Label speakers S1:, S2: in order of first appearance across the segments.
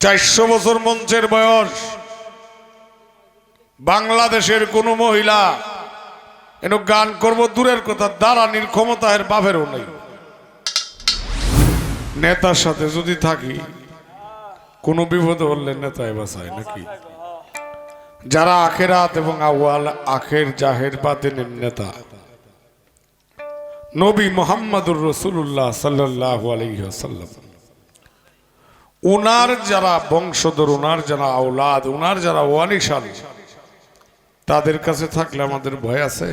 S1: 400 বছর মঞ্চের বয়স, বাংলাদেশের কোন মহিলা এন গান করব দূরের কথা, দাঁড়ানির ক্ষমতা এর বাপেরও নেই। নেতার সাথে যদি থাকি কোনো বিপদ হলে নেতায় বাঁচায় নাকি? যারা আখেরাত এবং আউয়াল আখের জাহের বাতিনের নেতা নবী মুহাম্মদুর রাসূলুল্লাহ সাল্লাল্লাহু আলাইহি ওয়াসাল্লাম, ওনার যারা বংশধর, ওনার যারা আওলাদ, ওনার যারা ওয়ারিসান, তাদের কাছে থাকলে আমাদের ভয় আছে?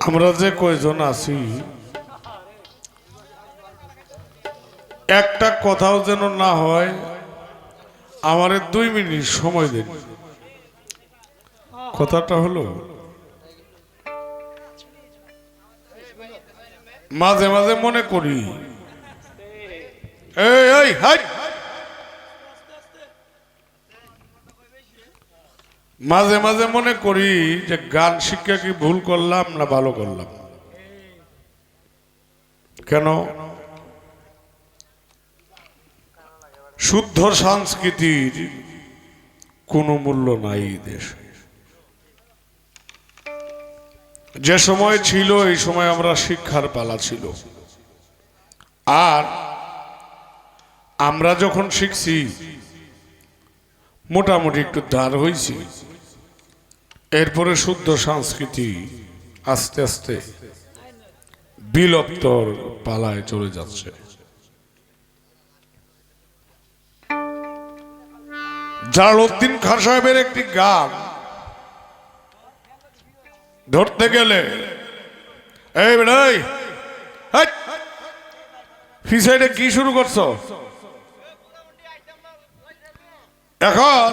S1: আমরা যে কয়জন আছি, একটা কথাও যেন না হয়, আমারে 2 মিনিট সময় দিন। কথাটা হলো, মাঝে মাঝে মনে করি, এই হাই, মাঝে মাঝে মনে করি যে গান শিক্ষা কি ভুল করলাম না ভালো করলাম? কেন? শুদ্ধ সংস্কৃতির কোনো মূল্য নাই দেশে। যে সময় ছিল এই সময় আমরা শিক্ষার পালা ছিল, আর আমরা যখন শিখছি মোটামুটি একটু ধার হয়েছি, এরপরে শুদ্ধ সংস্কৃতি আস্তে আস্তে বিলুপ্তর পালায় চলে যাচ্ছে। জালালউদ্দিন খান সাহেবের একটি গান ধরতে গেলে, এই বেড়াই ফিসাইডে কি শুরু করছো এখন?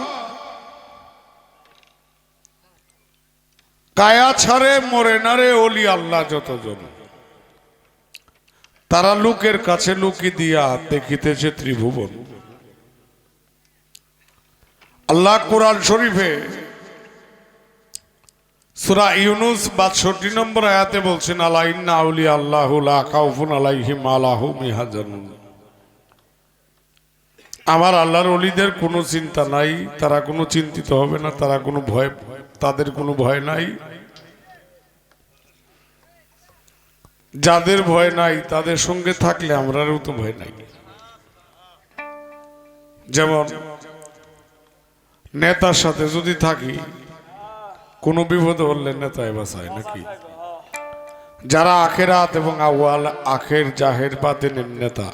S1: কায়া ছাড়ে মরে না রে ওলি আল্লাহ যতজন, তারা লোকের কাছে লুকি দিয়া দেখিতেছে ত্রিভুবন। আল্লাহ কোরআন শরীফে সূরা ইউনূস 62 নম্বর আয়াতে বলছেন, আলা ইন্না আউলিয়া আল্লাহু লা খাউফুন আলাইহিম ওয়া লা হুম ইয়াহজানুন। আমার আল্লাহর ওলিদের কোনো চিন্তা নাই, তারা কোনো চিন্তিত হবে না, তারা কোনো ভয়, তাদের কোনো ভয় নাই। যাদের ভয় নাই তাদের সঙ্গে থাকলে আমরাও তো ভয় নাই। যেমন নেতার সাথে যদি থাকি কোনো বিপদ হলে নেতায় বাঁচায় নাকি? যারা আখেরাত এবং আউয়াল আখের জাহের বাতিনের নেতা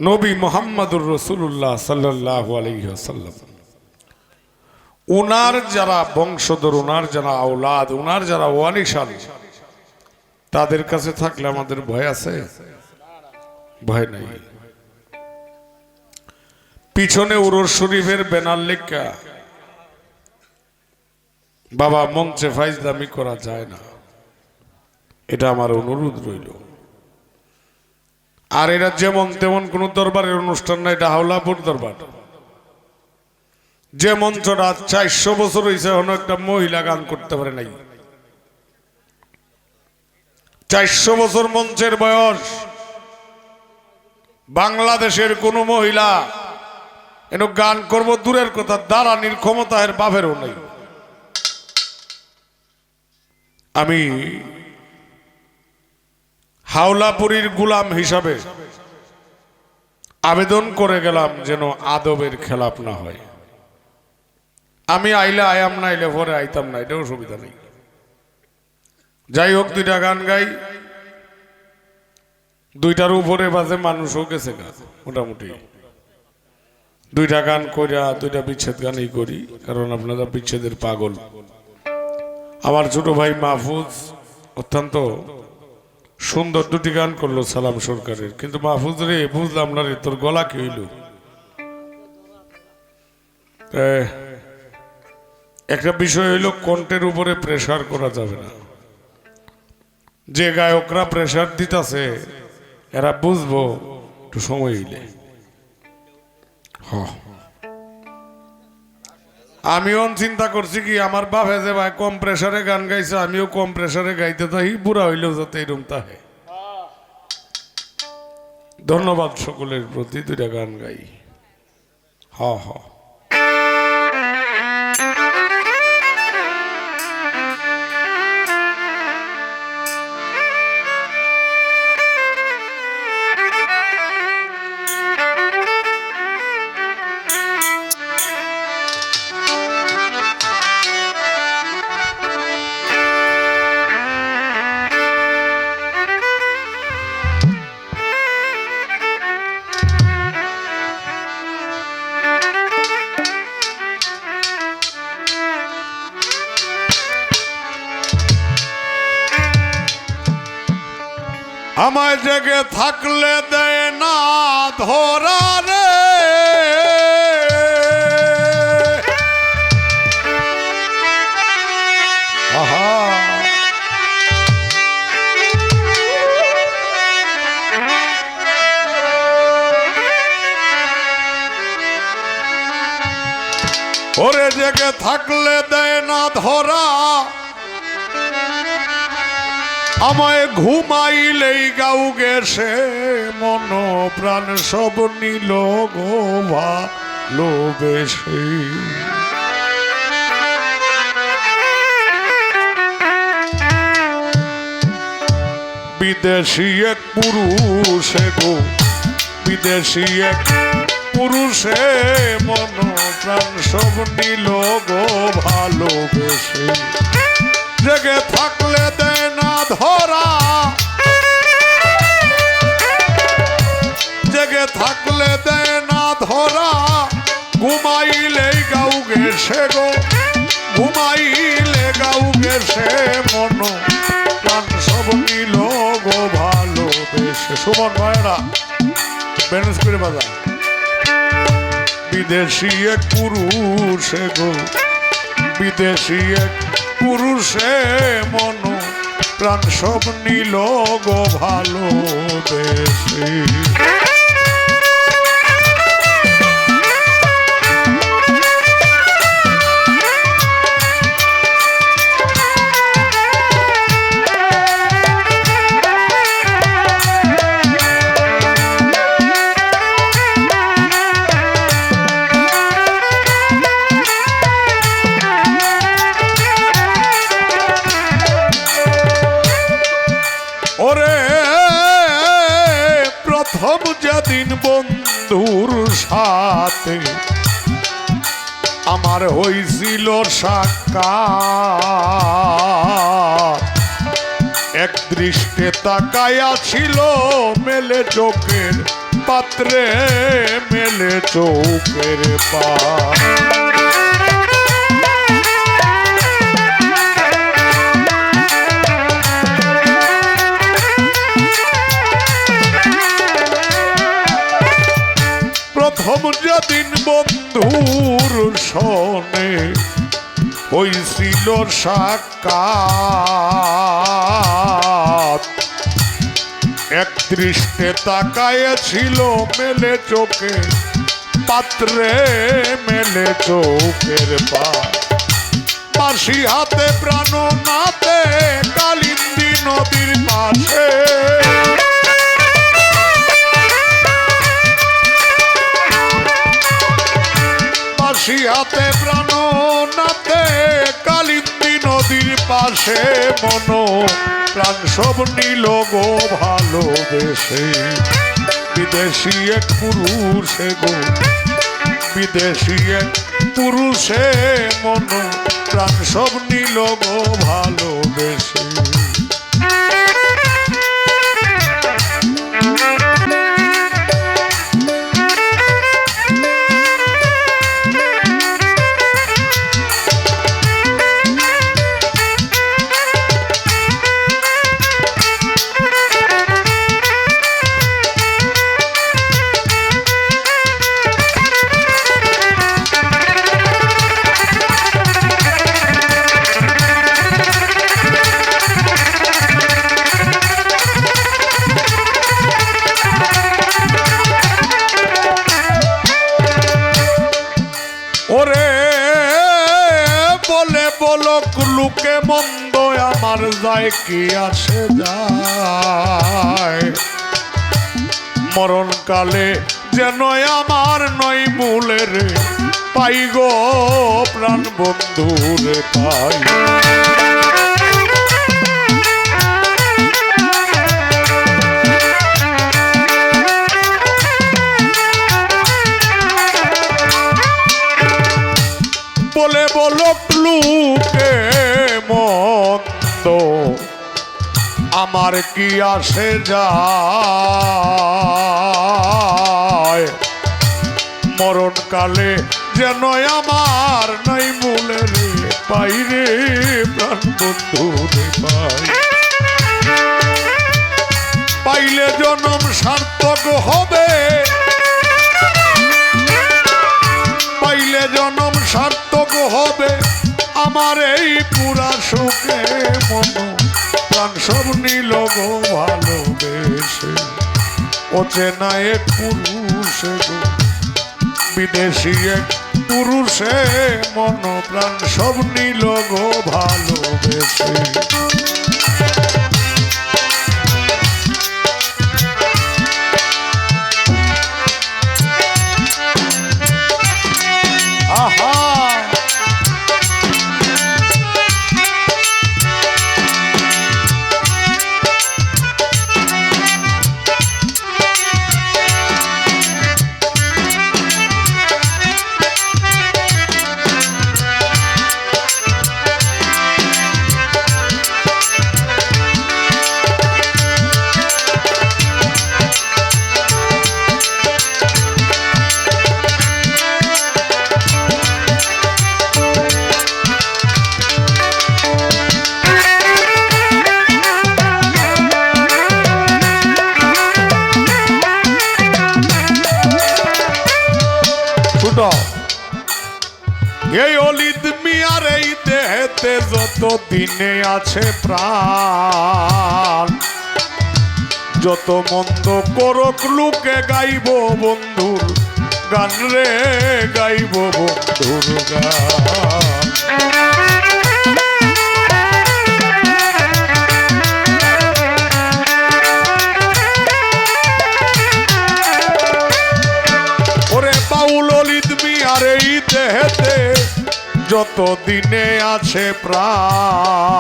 S1: নবী মুহাম্মদুর রাসূলুল্লাহ সাল্লাল্লাহু আলাইহি ওয়াসাল্লাম, ওনার যারা বংশধর, ওনার যারা আওলাদ, ওনার যারা ওয়ারিসান, তাদের কাছে থাকলে আমাদের ভয় আছে? ভয় নাই। পিছনে উরস শরীফের ব্যানার লেখা, বাবা মঞ্চে ফাইজলামি করা যায় না, এটা আমার অনুরোধ রইল। আর এরা যেমন তেমন কোন দরবারের অনুষ্ঠান না, এটা হাওলাপুর দরবার। যে মঞ্চটা 400 বছর হয়েছে এখনো একটা মহিলা গান করতে পারে নাই। 400 বছর মঞ্চের বয়স। বাংলাদেশের কোন মহিলা এন গান করব দূরের কথা, দাঁড়ানির ক্ষমতা এর বাপেরও নাই। আমি হাওলাপুরীর গুলাম হিসাবে আবেদন করে গেলাম যেন আদবের খেলাপ না হয়। আমি আইলে আয়াম না, আইলে পরে আইতাম না, এটাও সুবিধা নেই। যাই হোক, 2টা গান গাই, 2টার উপরে বাজে মানুষও গেছে গান মোটামুটি। 2টা গান কইরা 2টা বিচ্ছেদ গানই করি, কারণ আপনারা বিচ্ছেদের পাগল। আমার ছোট ভাই মাহফুজ অত্যন্ত সুন্দর 2টি গান করলো সালাম সরকারের, কিন্তু মাহফুজ রে বুঝলাম না রে, তোর গলা কি হইল? একটা বিষয় হইল, কণ্ঠের উপরে প্রেসার করা যাবে না। যে গায়করা প্রেসার দিতেছে এরা বুঝবো একটু সময় হইলে। আমিও চিন্তা করছি কি, আমার বাপে যে ভাই কম প্রেসারে গান গাইছে, আমিও কম প্রেসারে গাইতে থাকি, বুড়া হইলেও যাতে এরকম তাহে। ধন্যবাদ সকলের প্রতি। 2টা গান গাই। হ আমায় জেগে থাকলে দেয় না ধরা রে, ওরে জেগে থাকলে দেয় না ধরা, আমায় ঘুমাইলেই গাউ গেছে মন প্রাণ সব নিল গো ভালোবেসে। বিদেশি এক পুরুষে গো, বিদেশি এক পুরুষে মন প্রাণ সব নিল গো ভালোবেসে। জেগে থাকলে দেয় না ধরা, জেগে থাকলে দেয় না ধরা, ঘুমাইলেই গাউ গেছে গো, ঘুমাইলে গাউ গেছে মন প্রাণ সব নিল গো ভালোবেসে। সুমন ভাইরা ব্যালেন্স করে বাজা। বিদেশি এক পুরুষে গো, বিদেশি এক পুরুষে মন প্রাণ সব নিল গো ভালোবেসে। প্রথম যেদিন বন্ধুর সাথে আমার হইছিল সাক্ষাৎ, এক দৃষ্টে তাকায়া ছিল মেলে চোখের পাত্রে, মেলে চোখের পাত্রে। বন্ধুর সনে হইছিল সাক্ষাৎ, এক দৃষ্টে তাকাইছিল মেলে চোখে, পাত্রে মেলে চোখের বাঁশি হাতে প্রাণ নাতে কালিন্দী নদীর পাশে, বাঁশি হাতে প্রাণ নাতে কালিন্দী নদীর পাশে, মন প্রাণ সব নিল গো ভালোবেসে, বিদেশি এক পুরুষে গো, বিদেশি এক পুরুষে মন প্রাণ সব নিল গো ভালোবেসে। ওরে বলে বলক লুকে মন্দ আমার যায় কি আসে যায়, মরণকালে যেন আমার নয় মূলের পাই গো প্রাণ বন্ধুরে পাই। বলে বলক লুকে মন্দ আমার কি আসে যায়, মরণকালে যেন আমার নাই মূলে রে পাই রে প্রাণ বন্ধু রে পাই। পাইলে জনম সার্থক হবে, পাইলে জনম সার্থক হবে আমার এই পুরা সুখে, মন প্রাণ সব নিল গো ভালোবেসে, অচেনা এক পুরুষে গো, বিদেশি এক পুরুষে মন প্রাণ সব নিল গো ভালোবেসে। আহা এই অলিদ মিয়ার এই দেহেতে যত দিনে আছে প্রাণ, যত মন্দ করক লুকে গাইব বন্ধুর গান রে, গাইব বন্ধুর গান। ওরে বাউল অলিদ মিয়ার এই দেহেতে যত দিনে আছে প্রাণ,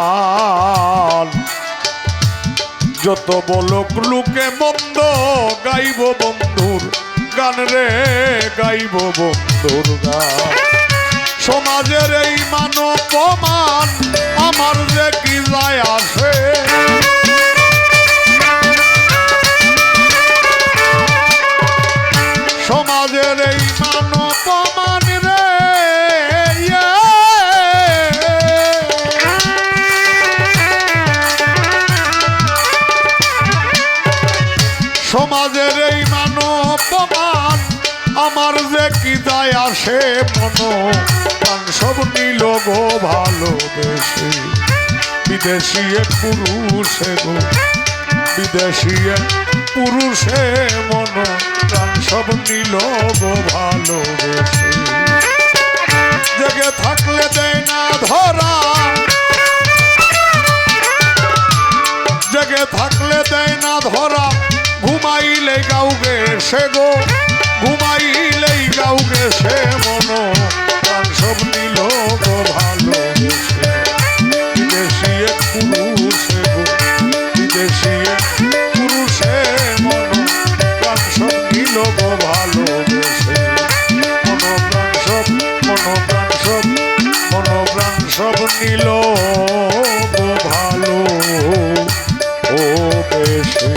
S1: যত বলক লুকে মন্দ গাইব বন্ধুর গান রে, গাইব বন্ধুর গান। সমাজের এই মান অপমান আমার যে কি যায় আসে, সমাজের এই মান অপমান রে, সমাজের এই মান অপমান আমার যে কি যায় আসে মনো প্রাণ সব নিল গো ভালোবেসে বিদেশি এক পুরুষে গো বিদেশি এক পুরুষে মনো প্রাণ সব নিল গো ভালোবেসে জেগে থাকলে দেয় না ধরা জেগে থাকলে দেয় না ধরা ঘুমাইলে গাউগে সে গো ঘুমাইলেই গাউগে সে মনো প্রাণ সব নিল গো ভালোবেসে বিদেশি এক পুরুষে গো বিদেশি এক পুরুষে মনো প্রাণ সব নিল গো ভালোবেসে মনো প্রাণ সব নিল গো ভালো ও বেশে